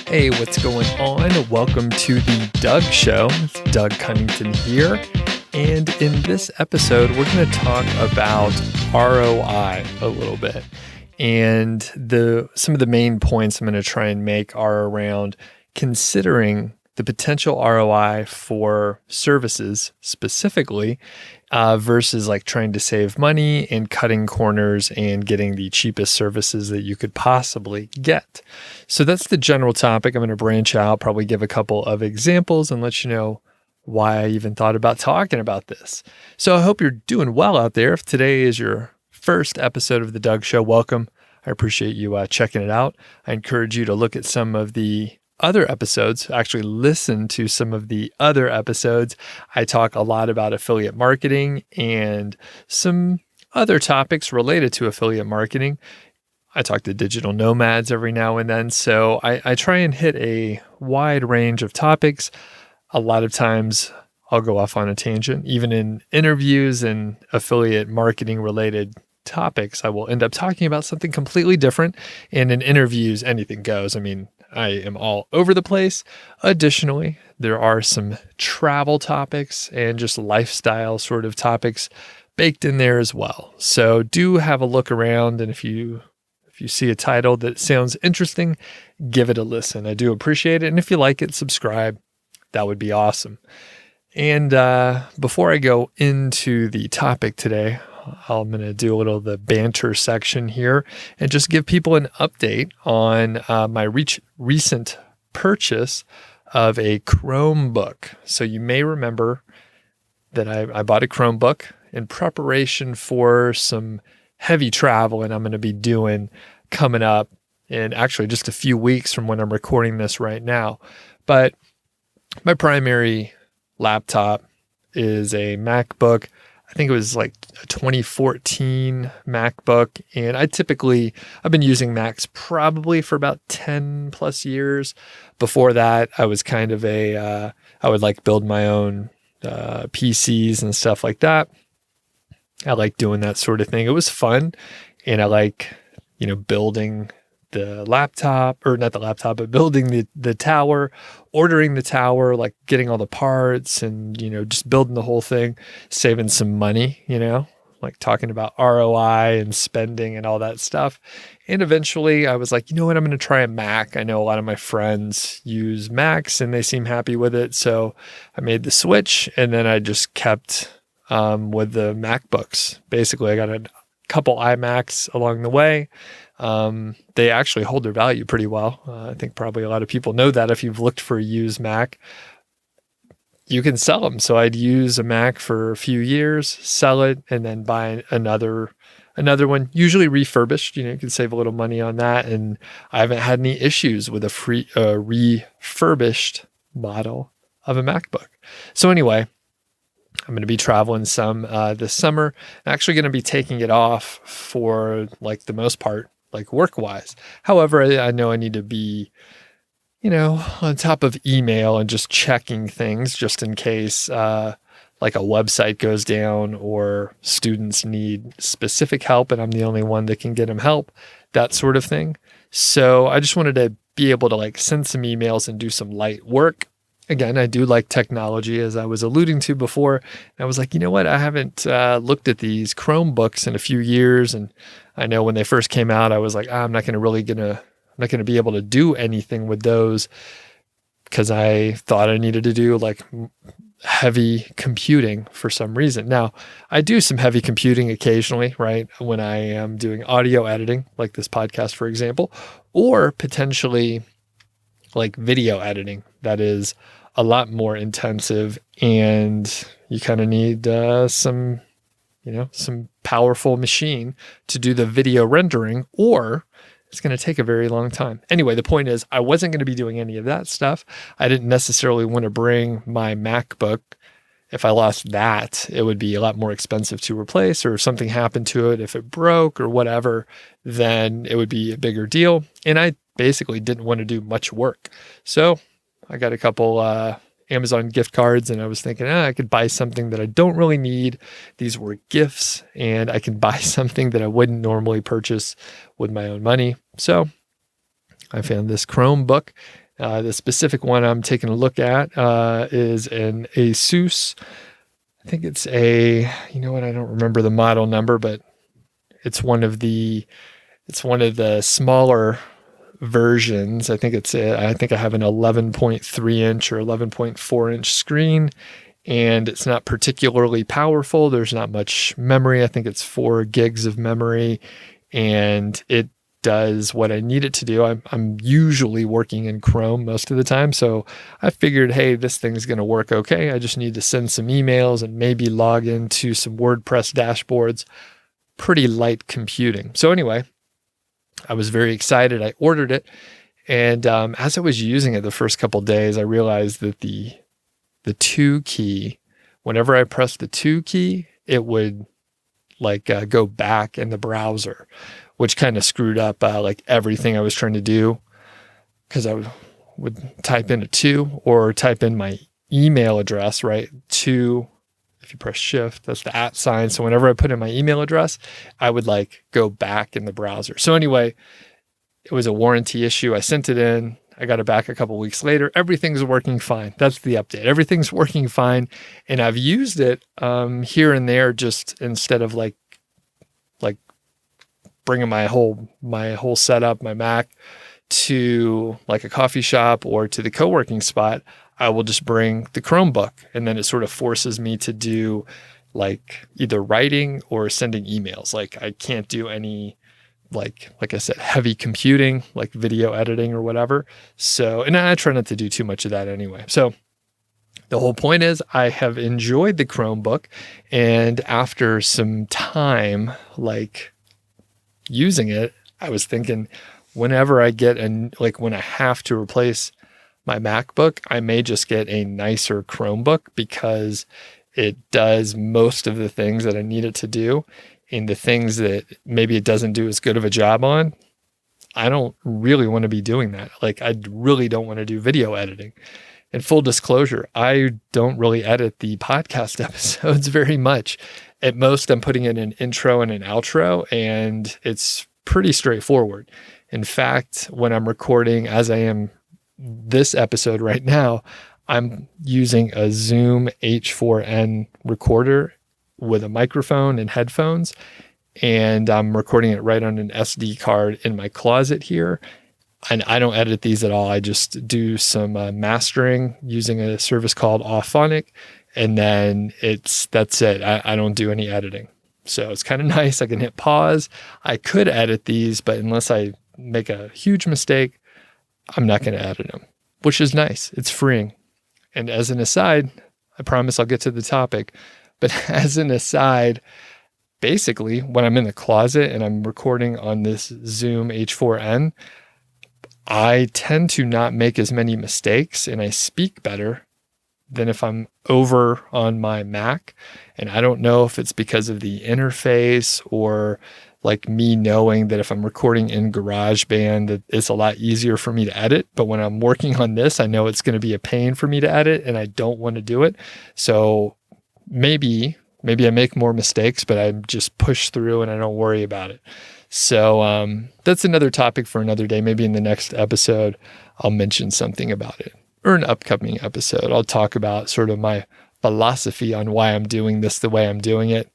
Hey, what's going on? Welcome to the Doug Show. It's Doug Cunnington here. And in this episode, we're going to talk about ROI a little bit. And some of the main points I'm going to try and make are around considering the potential ROI for services specifically versus like trying to save money and cutting corners and getting the cheapest services that you could possibly get. So that's the general topic. I'm going to branch out, probably give a couple of examples and let you know why I even thought about talking about this. So I hope you're doing well out there. If today is your first episode of the Doug Show, welcome. I appreciate you checking it out. I encourage you to look at some of the other episodes, actually listen to some of the other episodes. I talk a lot about affiliate marketing and some other topics related to affiliate marketing. I talk to digital nomads every now and then. So I try and hit a wide range of topics. A lot of times I'll go off on a tangent. Even in interviews and affiliate marketing related topics, I will end up talking about something completely different. And in interviews, anything goes. I mean, I am all over the place. Additionally, there are some travel topics and just lifestyle sort of topics baked in there as well. So do have a look around. And if you see a title that sounds interesting, give it a listen. I do appreciate it. And if you like it, subscribe. That would be awesome. And before I go into the topic today, I'm going to do a little of the banter section here and just give people an update on my recent purchase of a Chromebook. So you may remember that I bought a Chromebook in preparation for some heavy travel and I'm going to be doing coming up in actually just a few weeks from when I'm recording this right now. But my primary laptop is a MacBook. I think it was like a 2014 MacBook. And I've been using Macs probably for about 10 plus years. Before that, I was kind of I would like build my own PCs and stuff like that. I like doing that sort of thing. It was fun. And I like, building the laptop, or not the laptop, but building the tower, ordering the tower, like getting all the parts and, just building the whole thing, saving some money, like talking about ROI and spending and all that stuff. And eventually I was like, you know what, I'm going to try a Mac. I know a lot of my friends use Macs and they seem happy with it. So I made the switch and then I just kept with the MacBooks. Basically, I got a couple iMacs along the way. They actually hold their value pretty well. I think probably a lot of people know that if you've looked for a used Mac, you can sell them. So I'd use a Mac for a few years, sell it, and then buy another one, usually refurbished. You can save a little money on that. And I haven't had any issues with a refurbished model of a MacBook. So anyway, I'm going to be traveling some this summer. I'm actually going to be taking it off for like the most part, like work-wise. However, I know I need to be, on top of email and just checking things just in case like a website goes down or students need specific help and I'm the only one that can get them help, that sort of thing. So I just wanted to be able to like send some emails and do some light work. Again, I do like technology, as I was alluding to before. And I was like, you know what? I haven't looked at these Chromebooks in a few years. And I know when they first came out, I was like, I'm not going to be able to do anything with those because I thought I needed to do like heavy computing for some reason. Now, I do some heavy computing occasionally, right? When I am doing audio editing, like this podcast, for example, or potentially like video editing. That is a lot more intensive and you kind of need some powerful machine to do the video rendering, or it's going to take a very long time. Anyway, the point is I wasn't going to be doing any of that stuff. I didn't necessarily want to bring my MacBook. If I lost that, it would be a lot more expensive to replace, or if something happened to it, if it broke or whatever, then it would be a bigger deal. And I basically didn't want to do much work. So I got a couple Amazon gift cards and I was thinking, I could buy something that I don't really need. These were gifts and I can buy something that I wouldn't normally purchase with my own money. So I found this Chromebook The specific one I'm taking a look at is an Asus. I think it's I don't remember the model number, but it's one of the smaller versions. I think I have an 11.3 inch or 11.4 inch screen, and it's not particularly powerful. There's not much memory. I think it's 4 gigs of memory, and it does what I need it to do. I'm usually working in Chrome most of the time, so I figured, hey, this thing's going to work okay. I just need to send some emails and maybe log into some WordPress dashboards. Pretty light computing. So anyway, I was very excited. I ordered it, and as I was using it the first couple of days, I realized that the 2 key, whenever I pressed the 2 key, it would go back in the browser, which kind of screwed up everything I was trying to do, because I would type in a 2 or type in my email address, right? 2, if you press shift, that's the @ sign. So whenever I put in my email address, I would go back in the browser. So anyway, it was a warranty issue. I sent it in. I got it back a couple weeks later. Everything's working fine. That's the update. Everything's working fine. And I've used it here and there, just instead of bringing my whole setup, my Mac, to a coffee shop or to the co-working spot, I will just bring the Chromebook, and then it sort of forces me to do either writing or sending emails. I can't do any like I said, heavy computing, like video editing or whatever. So, and I try not to do too much of that anyway. So the whole point is I have enjoyed the Chromebook, and after some time using it, I was thinking, whenever I get when I have to replace my MacBook, I may just get a nicer Chromebook, because it does most of the things that I need it to do, and the things that maybe it doesn't do as good of a job on, I don't really want to be doing that. I really don't want to do video editing. And full disclosure, I don't really edit the podcast episodes very much. At most, I'm putting in an intro and an outro, and it's pretty straightforward. In fact, when I'm recording, as I am this episode right now, I'm using a Zoom H4n recorder with a microphone and headphones, and I'm recording it right on an SD card in my closet here. And I don't edit these at all. I just do some mastering using a service called Auphonic, and then that's it. I don't do any editing. So it's kind of nice. I can hit pause. I could edit these, but unless I make a huge mistake, I'm not going to edit them, which is nice. It's freeing. And as an aside, I promise I'll get to the topic, but as an aside, basically when I'm in the closet and I'm recording on this Zoom H4n, I tend to not make as many mistakes, and I speak better than if I'm over on my Mac. And I don't know if it's because of the interface, or me knowing that if I'm recording in GarageBand, that it's a lot easier for me to edit. But when I'm working on this, I know it's going to be a pain for me to edit, and I don't want to do it. So maybe I make more mistakes, but I just push through and I don't worry about it. So that's another topic for another day. Maybe in the next episode, I'll mention something about it, or an upcoming episode. I'll talk about sort of my philosophy on why I'm doing this the way I'm doing it.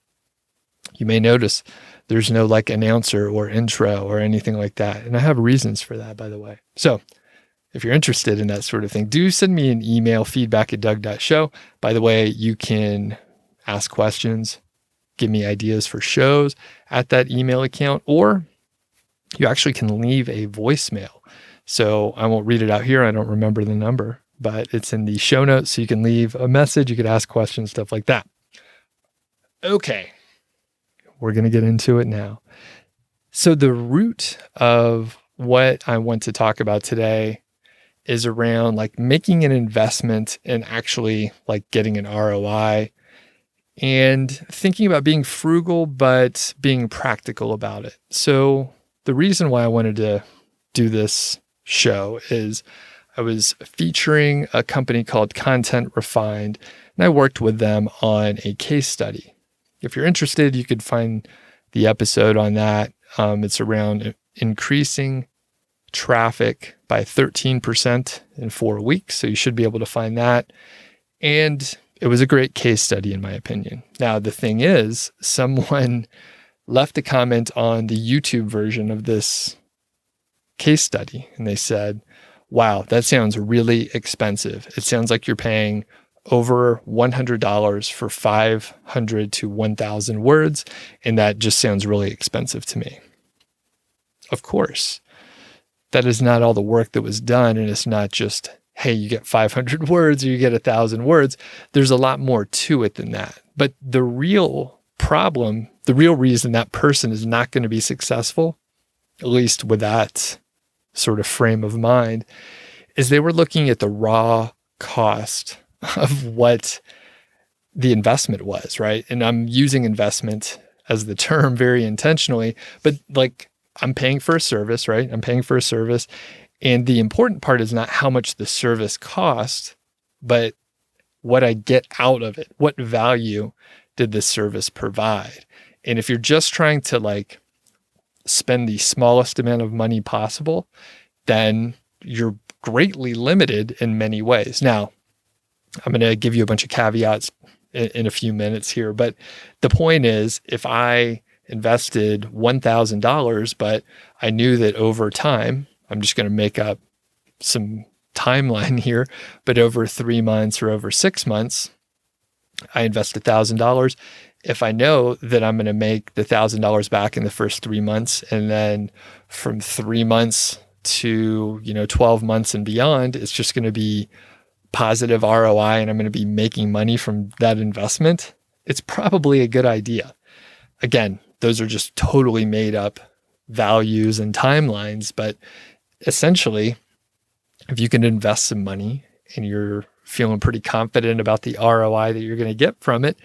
You may notice there's no announcer or intro or anything like that. And I have reasons for that, by the way. So if you're interested in that sort of thing, do send me an email, feedback@doug.show. By the way, you can ask questions, give me ideas for shows at that email account, or you actually can leave a voicemail. So I won't read it out here. I don't remember the number, but it's in the show notes. So you can leave a message, you could ask questions, stuff like that. Okay. We're going to get into it now. So the root of what I want to talk about today is around making an investment and actually getting an ROI, and thinking about being frugal, but being practical about it. So the reason why I wanted to do this show is I was featuring a company called Content Refined, and I worked with them on a case study. If you're interested, you could find the episode on that. It's around increasing traffic by 13% in 4 weeks. So you should be able to find that. And it was a great case study, in my opinion. Now, the thing is, someone left a comment on the YouTube version of this case study, and they said, wow, that sounds really expensive. It sounds like you're paying over $100 for 500 to 1,000 words, and that just sounds really expensive to me. Of course, that is not all the work that was done, and it's not just, hey, you get 500 words or you get 1,000 words. There's a lot more to it than that. But the real problem, the real reason that person is not going to be successful, at least with that sort of frame of mind, is they were looking at the raw cost of what the investment was, right? And I'm using investment as the term very intentionally, but like I'm paying for a service, right? I'm paying for a service. And the important part is not how much the service costs, but what I get out of it. What value did this service provide? And if you're just trying to like spend the smallest amount of money possible, then you're greatly limited in many ways. Now, I'm going to give you a bunch of caveats in a few minutes here, but the point is, if I invested $1,000, but I knew that over time, I'm just going to make up some timeline here, but over 3 months or over 6 months, I invest $1,000. If I know that I'm going to make the $1,000 back in the first 3 months, and then from 3 months to 12 months and beyond, it's just going to be positive ROI and I'm going to be making money from that investment, it's probably a good idea. Again, those are just totally made up values and timelines, but essentially, if you can invest some money and you're feeling pretty confident about the ROI that you're going to get from it,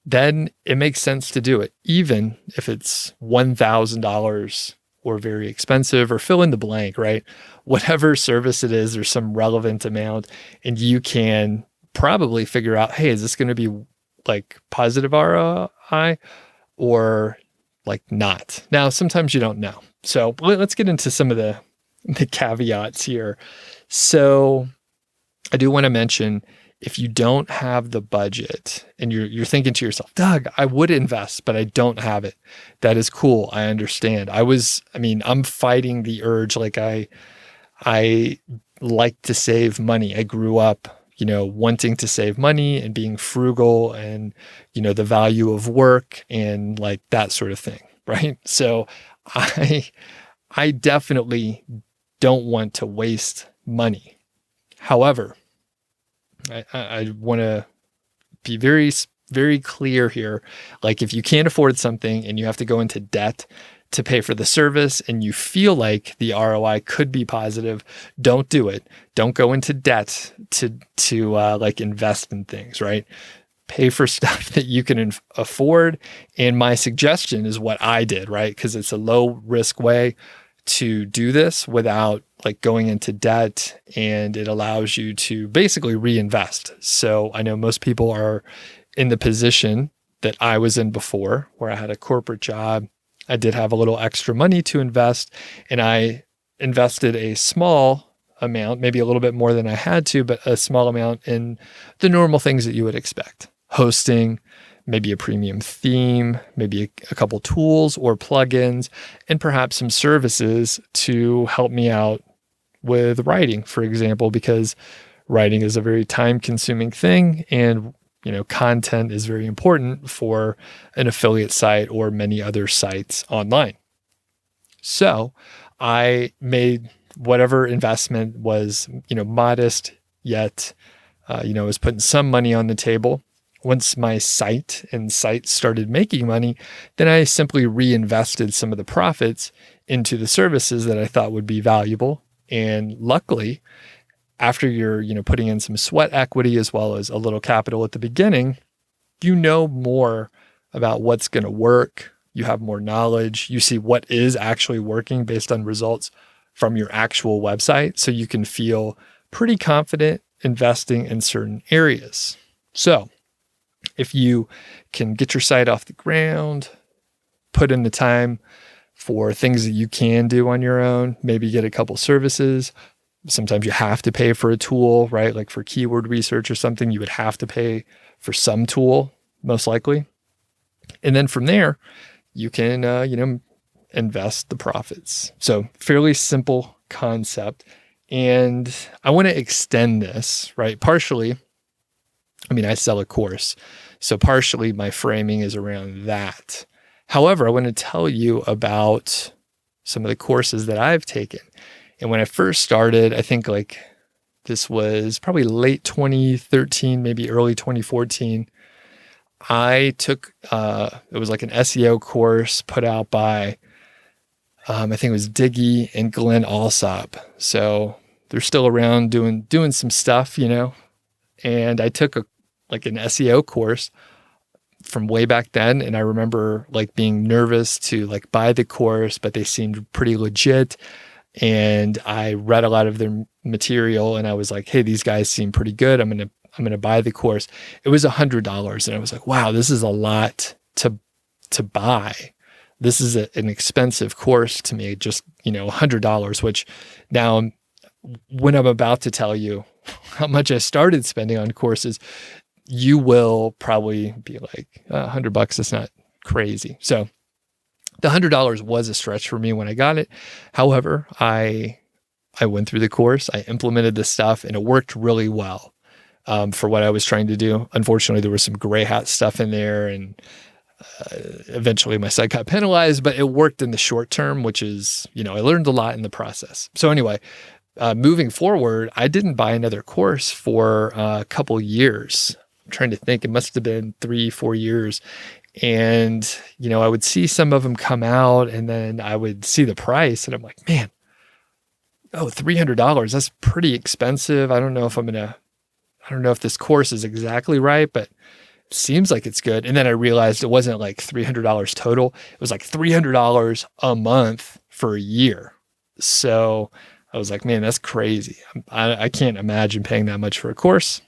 then it makes sense to do it, even if it's $1,000 or very expensive, or fill in the blank, right? Whatever service it is, there's some relevant amount, and you can probably figure out, hey, is this going to be like positive ROI or like not? Now, sometimes you don't know. So let's get into some of the caveats here. So I do want to mention, if you don't have the budget and you're thinking to yourself, Doug, I would invest, but I don't have it. That is cool. I understand. I'm fighting the urge. Like I like to save money. I grew up, wanting to save money and being frugal and, the value of work and like that sort of thing. Right. So I definitely don't want to waste money. However, I want to be very, very clear here. Like if you can't afford something and you have to go into debt to pay for the service and you feel like the ROI could be positive, don't do it. Don't go into debt to like invest in things, right? Pay for stuff that you can afford. And my suggestion is what I did, right? Because it's a low risk way to do this without like going into debt, and it allows you to basically reinvest. So I know most people are in the position that I was in before, where I had a corporate job. I did have a little extra money to invest, and I invested a small amount, maybe a little bit more than I had to, but a small amount in the normal things that you would expect. Hosting, maybe a premium theme, maybe a couple tools or plugins, and perhaps some services to help me out with writing, for example, because writing is a very time-consuming thing, and content is very important for an affiliate site or many other sites online. So I made whatever investment was, modest, yet, was putting some money on the table. Once my site and sites started making money, then I simply reinvested some of the profits into the services that I thought would be valuable. And luckily, after you're, putting in some sweat equity as well as a little capital at the beginning, you know more about what's going to work. You have more knowledge. You see what is actually working based on results from your actual website. So you can feel pretty confident investing in certain areas. So if you can get your site off the ground, put in the time for things that you can do on your own, maybe get a couple services. Sometimes you have to pay for a tool, right? Like for keyword research or something, you would have to pay for some tool, most likely. And then from there, you can, invest the profits. So fairly simple concept. And I want to extend this, right? Partially, I sell a course. So partially my framing is around that. However, I want to tell you about some of the courses that I've taken. And when I first started, I think like this was probably late 2013, maybe early 2014. I took, it was like an SEO course put out by, I think it was Diggy and Glenn Alsop. So they're still around doing some stuff, and I took an SEO course from way back then. And I remember like being nervous to like buy the course, but they seemed pretty legit. And I read a lot of their material and I was like, hey, these guys seem pretty good. I'm going to buy the course. It was $100. And I was like, wow, this is a lot to buy. This is an expensive course to me, just, $100, which now when I'm about to tell you how much I started spending on courses, you will probably be like, $100, that's not crazy. So the $100 was a stretch for me when I got it. However, I went through the course, I implemented the stuff, and it worked really well for what I was trying to do. Unfortunately, there was some gray hat stuff in there, and eventually my site got penalized, but it worked in the short term, which is, I learned a lot in the process. So anyway, moving forward, I didn't buy another course for a couple years. I'm trying to think, it must have been 3-4 years. And, I would see some of them come out and then I would see the price and I'm like, man, $300, that's pretty expensive. I don't know if this course is exactly right, but it seems like it's good. And then I realized it wasn't like $300 total. It was like $300 a month for a year. So I was like, man, that's crazy. I can't imagine paying that much for a course.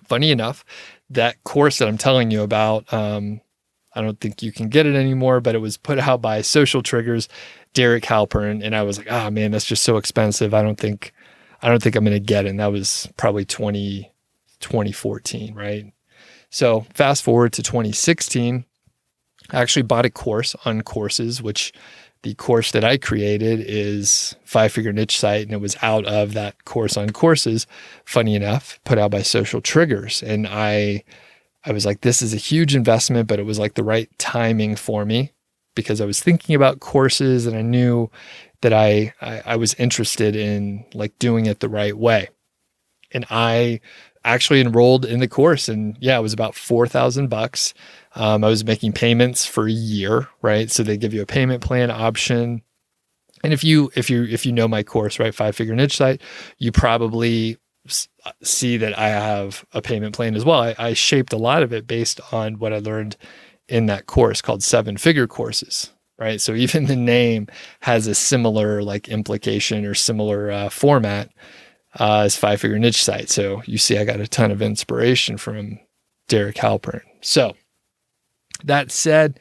Funny enough, that course that I'm telling you about, I don't think you can get it anymore, but it was put out by Social Triggers, Derek Halpern. And I was like, man, that's just so expensive. I don't think I'm going to get it. And that was probably 2014, right? So fast forward to 2016, I actually bought a course on courses, which the course that I created is 5-Figure Niche Site, and it was out of that course on courses, funny enough, put out by Social Triggers. And I was like, this is a huge investment, but it was like the right timing for me because I was thinking about courses and I knew that I was interested in like doing it the right way. And I actually enrolled in the course, and it was about $4,000. I was making payments for a year, right? So they give you a payment plan option. And if you know my course, right, 5-Figure Niche Site, you probably see that I have a payment plan as well. I shaped a lot of it based on what I learned in that course called 7-Figure Courses, right? So even the name has a similar like implication or similar format as 5-Figure Niche Site. So you see, I got a ton of inspiration from Derek Halpern. So that said,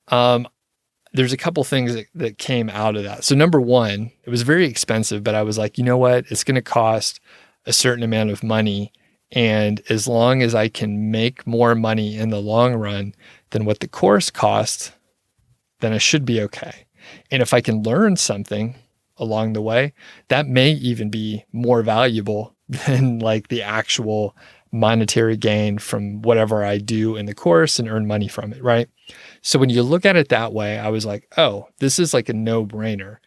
there's a couple things that came out of that. So number one, it was very expensive, but I was like, you know what? It's going to cost a certain amount of money. And as long as I can make more money in the long run than what the course cost, then I should be okay. And if I can learn something along the way, that may even be more valuable than like the actual monetary gain from whatever I do in the course and earn money from it, right? So when you look at it that way, I was like, oh, this is like a no-brainer.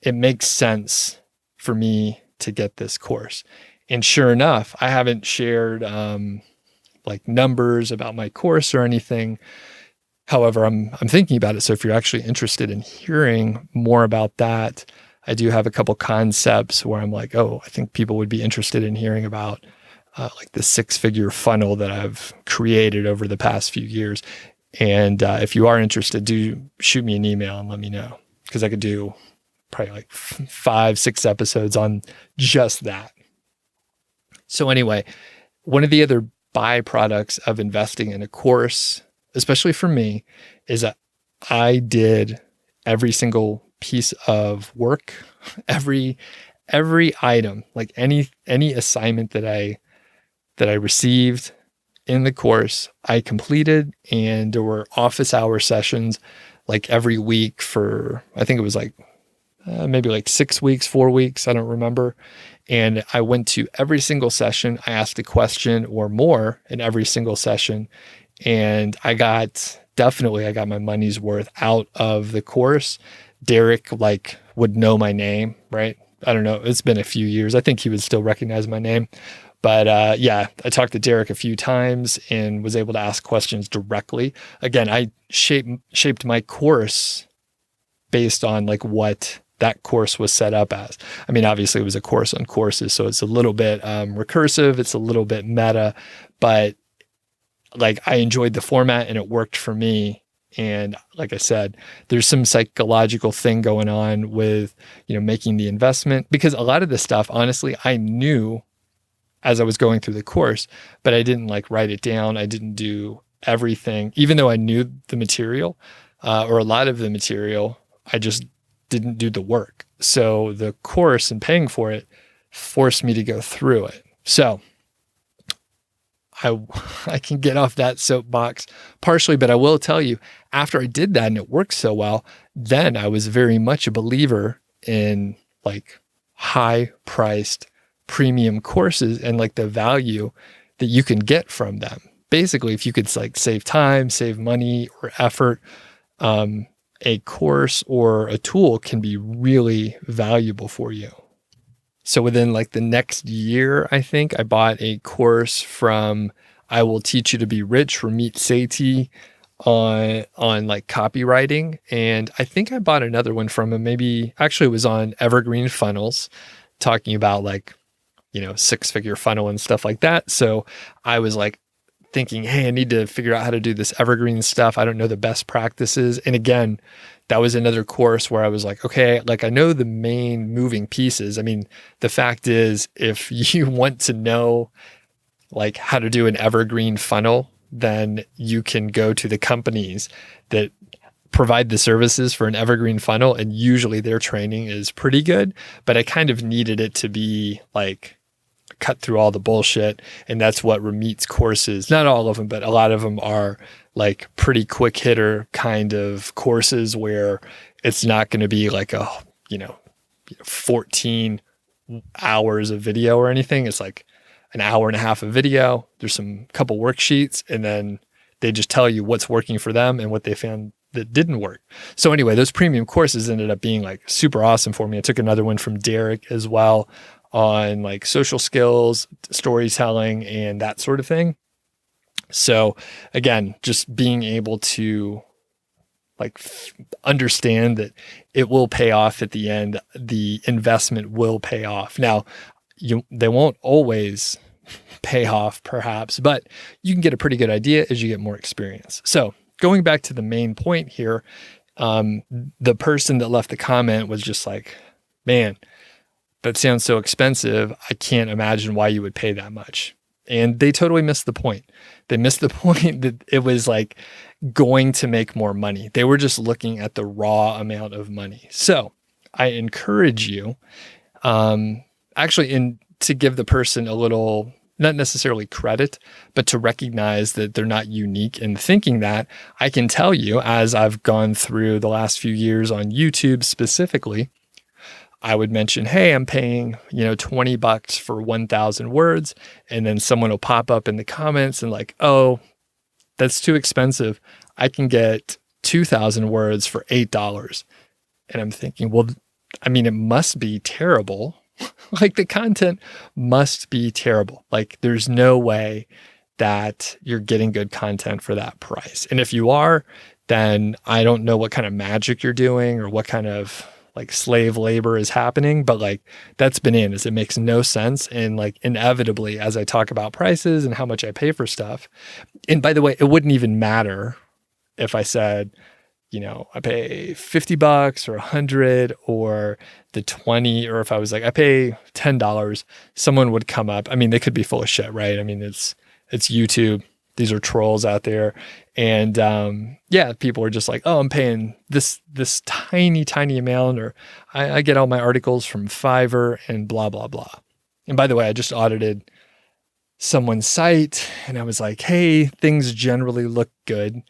It makes sense for me to get this course. And sure enough, I haven't shared like numbers about my course or anything. However, I'm thinking about it. So if you're actually interested in hearing more about that, I do have a couple concepts where I'm like, oh, I think people would be interested in hearing about like the 6-figure funnel that I've created over the past few years. And if you are interested, do shoot me an email and let me know, because I could do probably like 5-6 episodes on just that. So anyway, one of the other byproducts of investing in a course, especially for me, is that I did every single piece of work, every item, like any assignment that I received in the course, I completed, and there were office hour sessions like every week for, I think it was like maybe like 6 weeks, 4 weeks, I don't remember. And I went to every single session. I asked a question or more in every single session. And I got my money's worth out of the course. Derek like would know my name, right? I don't know. It's been a few years. I think he would still recognize my name. But yeah, I talked to Derek a few times and was able to ask questions directly. Again, I shaped my course based on like what that course was set up as. I mean, obviously it was a course on courses, so it's a little bit recursive, it's a little bit meta, but like I enjoyed the format and it worked for me. And like I said, there's some psychological thing going on with, making the investment, because a lot of this stuff, honestly, I knew as I was going through the course, but I didn't like write it down. I didn't do everything, even though I knew the material or a lot of the material, I just didn't do the work. So the course and paying for it forced me to go through it. So I can get off that soapbox partially, but I will tell you, after I did that and it worked so well, then I was very much a believer in like high priced premium courses and like the value that you can get from them. Basically, if you could like save time, save money or effort, a course or a tool can be really valuable for you. So within like the next year, I think I bought a course from I Will Teach You to Be Rich, Ramit Sethi, on like copywriting. And I think I bought another one from him. Maybe actually it was on evergreen funnels, talking about like, 6-figure funnel and stuff like that. So I was like thinking, hey, I need to figure out how to do this evergreen stuff. I don't know the best practices. And again, that was another course where I was like, okay, like I know the main moving pieces. I mean, the fact is, if you want to know like how to do an evergreen funnel, then you can go to the companies that provide the services for an evergreen funnel. And usually their training is pretty good, but I kind of needed it to be like cut through all the bullshit. And that's what Ramit's courses, not all of them, but a lot of them are like pretty quick hitter kind of courses where it's not going to be like a, 14 hours of video or anything. It's like an hour and a half of video. There's some couple worksheets, and then they just tell you what's working for them and what they found that didn't work. So anyway, those premium courses ended up being like super awesome for me. I took another one from Derek as well on like social skills, storytelling, and that sort of thing. So again, just being able to like understand that it will pay off at the end, the investment will pay off. Now, they won't always pay off perhaps, but you can get a pretty good idea as you get more experience. So going back to the main point here, the person that left the comment was just like, man, that sounds so expensive. I can't imagine why you would pay that much. And they totally missed the point. They missed the point that it was like going to make more money. They were just looking at the raw amount of money. So I encourage you, to give the person a little, not necessarily credit, but to recognize that they're not unique in thinking that. I can tell you, as I've gone through the last few years on YouTube specifically, I would mention, hey, I'm paying, $20 for 1,000 words. And then someone will pop up in the comments and like, oh, that's too expensive. I can get 2,000 words for $8. And I'm thinking, well, I mean, it must be terrible. Like the content must be terrible. Like there's no way that you're getting good content for that price. And if you are, then I don't know what kind of magic you're doing or what kind of like slave labor is happening, but like that's bananas. It makes no sense. And like inevitably, as I talk about prices and how much I pay for stuff, and by the way, it wouldn't even matter if I said, I pay $50 or $100 or the 20, or if I was like, I pay $10, someone would come up. I mean, they could be full of shit, right? I mean, it's YouTube. These are trolls out there. And people are just like, oh, I'm paying this tiny amount, or I get all my articles from Fiverr and blah, blah, blah. And by the way, I just audited someone's site and I was like, hey, things generally look good.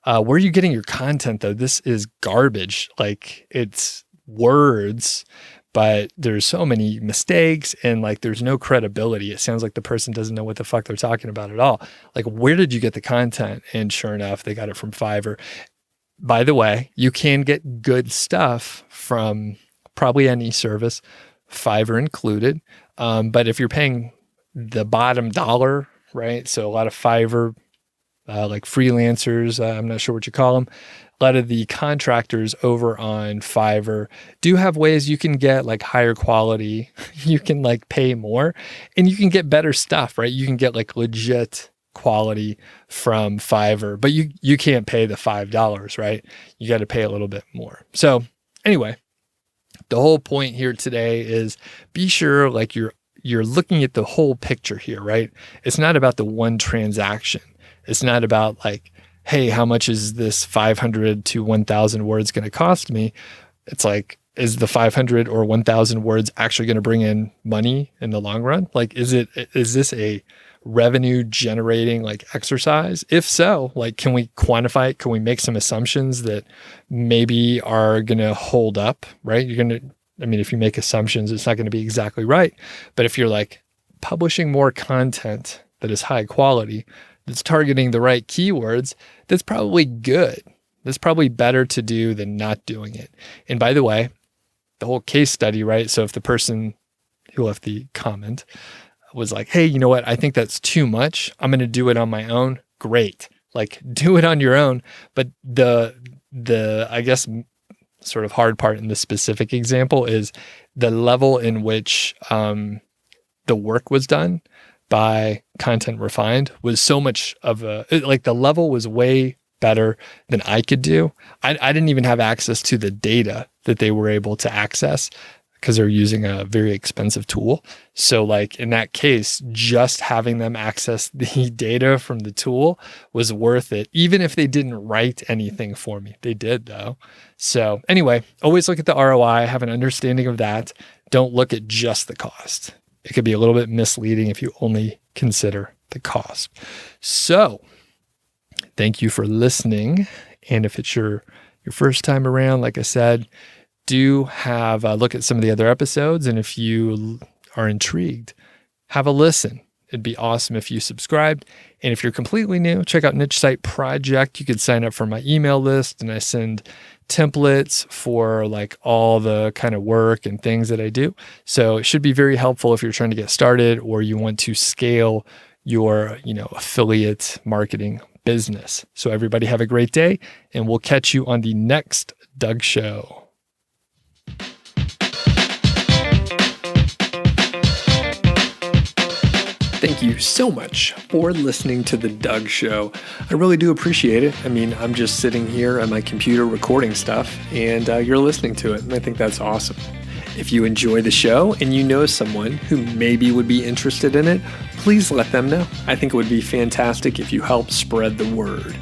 Where are you getting your content though? This is garbage. Like, it's words, but there's so many mistakes and like there's no credibility. It sounds like the person doesn't know what the fuck they're talking about at all. Like, where did you get the content? And sure enough, they got it from Fiverr. By the way, you can get good stuff from probably any service, Fiverr included. But if you're paying the bottom dollar, right? So a lot of Fiverr, like freelancers, I'm not sure what you call them, a lot of the contractors over on Fiverr do have ways you can get like higher quality. You can like pay more and you can get better stuff, right? You can get like legit quality from Fiverr, but you can't pay the $5, right? You got to pay a little bit more. So anyway, the whole point here today is be sure like you're looking at the whole picture here, right? It's not about the one transaction. It's not about like, hey, how much is this 500 to 1,000 words going to cost me? It's like, is the 500 or 1,000 words actually going to bring in money in the long run? Like, is this a revenue generating like exercise? If so, like, can we quantify it? Can we make some assumptions that maybe are going to hold up, right? If you make assumptions, it's not going to be exactly right. But if you're like publishing more content that is high quality, that's targeting the right keywords, that's probably good. That's probably better to do than not doing it. And by the way, the whole case study, right? So if the person who left the comment was like, hey, you know what? I think that's too much. I'm going to do it on my own. Great. Like, do it on your own. But the I guess, sort of hard part in this specific example is the level in which the work was done by Content Refined was so much of the level was way better than I could do. I didn't even have access to the data that they were able to access because they're using a very expensive tool. So like in that case, just having them access the data from the tool was worth it, even if they didn't write anything for me. They did though. So anyway, always look at the ROI, have an understanding of that. Don't look at just the cost. It could be a little bit misleading if you only consider the cost. So thank you for listening. And if it's your first time around, like I said, do have a look at some of the other episodes. And if you are intrigued, have a listen. It'd be awesome if you subscribed. And if you're completely new, check out Niche Site Project. You could sign up for my email list and I send templates for like all the kind of work and things that I do. So it should be very helpful if you're trying to get started or you want to scale your, affiliate marketing business. So everybody have a great day and we'll catch you on the next Doug Show. Thank you so much for listening to The Doug Show. I really do appreciate it. I'm just sitting here on my computer recording stuff and you're listening to it. And I think that's awesome. If you enjoy the show and you know someone who maybe would be interested in it, please let them know. I think it would be fantastic if you help spread the word.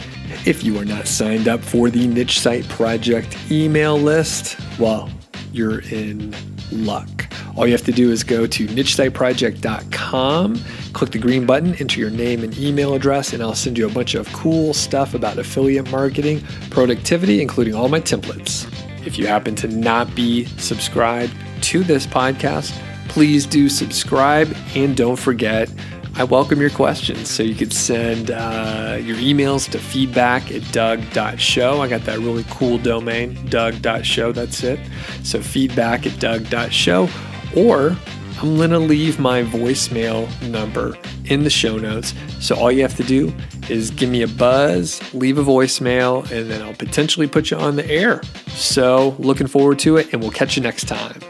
If you are not signed up for the Niche Site Project email list, well, you're in luck. All you have to do is go to nichesiteproject.com, click the green button, enter your name and email address, and I'll send you a bunch of cool stuff about affiliate marketing, productivity, including all my templates. If you happen to not be subscribed to this podcast, please do subscribe and don't forget, I welcome your questions. So you could send your emails to feedback@doug.show. I got that really cool domain, doug.show, that's it. So feedback@doug.show. Or I'm going to leave my voicemail number in the show notes. So all you have to do is give me a buzz, leave a voicemail, and then I'll potentially put you on the air. So looking forward to it, and we'll catch you next time.